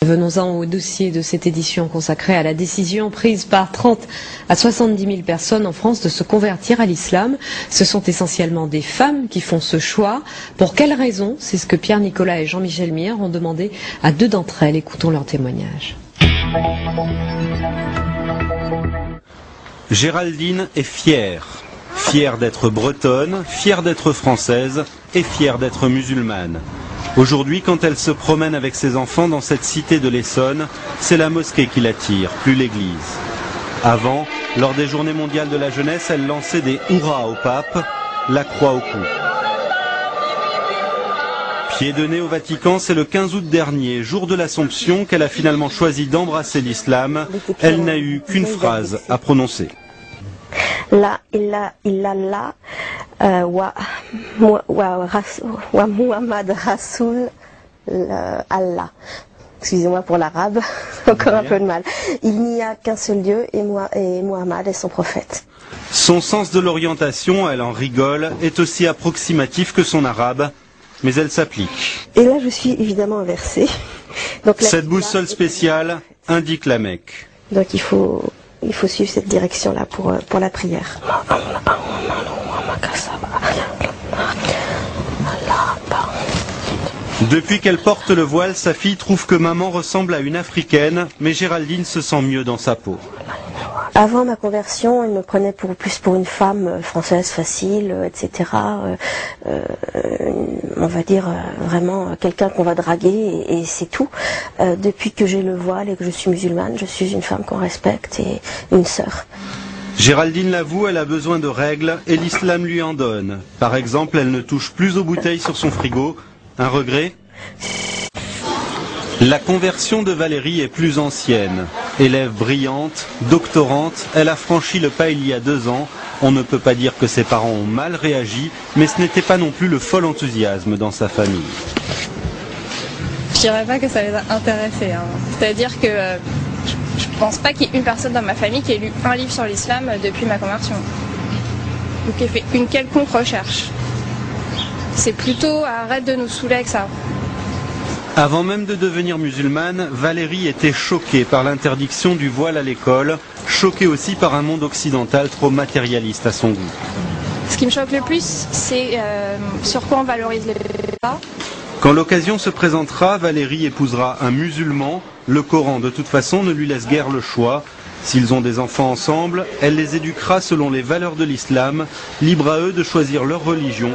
Venons-en au dossier de cette édition consacrée à la décision prise par 30 à 70 000 personnes en France de se convertir à l'islam. Ce sont essentiellement des femmes qui font ce choix. Pour quelles raisons? C'est ce que Pierre Nicolas et Jean-Michel Mier ont demandé à deux d'entre elles. Écoutons leur témoignage. Géraldine est fière. Fière d'être bretonne, fière d'être française et fière d'être musulmane. Aujourd'hui, quand elle se promène avec ses enfants dans cette cité de l'Essonne, c'est la mosquée qui l'attire, plus l'église. Avant, lors des journées mondiales de la jeunesse, elle lançait des hurrahs au pape, la croix au cou. Pied de nez au Vatican, c'est le 15 août dernier, jour de l'Assomption, qu'elle a finalement choisi d'embrasser l'islam. Elle n'a eu qu'une phrase à prononcer. La ilaha illallah wa Muhammad Rasoul Allah. Excusez-moi pour l'arabe, encore un peu de mal. Il n'y a qu'un seul Dieu et Muhammad est son prophète. Son sens de l'orientation, elle en rigole, est aussi approximatif que son arabe, mais elle s'applique. Et là je suis évidemment inversée. Donc, cette boussole spéciale indique la Mecque. Donc il faut suivre cette direction-là pour la prière. Depuis qu'elle porte le voile, sa fille trouve que maman ressemble à une africaine, mais Géraldine se sent mieux dans sa peau. Avant ma conversion, elle me prenait plus pour une femme française facile, etc. On va dire vraiment quelqu'un qu'on va draguer et c'est tout. Depuis que j'ai le voile et que je suis musulmane, je suis une femme qu'on respecte et une sœur. Géraldine l'avoue, elle a besoin de règles et l'islam lui en donne. Par exemple, elle ne touche plus aux bouteilles sur son frigo. Un regret? La conversion de Valérie est plus ancienne. Élève brillante, doctorante, elle a franchi le pas il y a 2 ans. On ne peut pas dire que ses parents ont mal réagi, mais ce n'était pas non plus le fol enthousiasme dans sa famille. Je dirais pas que ça les a intéressés. C'est-à-dire que je pense pas qu'il y ait une personne dans ma famille qui ait lu un livre sur l'islam depuis ma conversion. Ou qui ait fait une quelconque recherche. C'est plutôt arrête de nous saouler avec ça. Avant même de devenir musulmane, Valérie était choquée par l'interdiction du voile à l'école, choquée aussi par un monde occidental trop matérialiste à son goût. Ce qui me choque le plus, c'est sur quoi on valorise les débats. Quand l'occasion se présentera, Valérie épousera un musulman. Le Coran, de toute façon, ne lui laisse guère le choix. S'ils ont des enfants ensemble, elle les éduquera selon les valeurs de l'islam, libre à eux de choisir leur religion.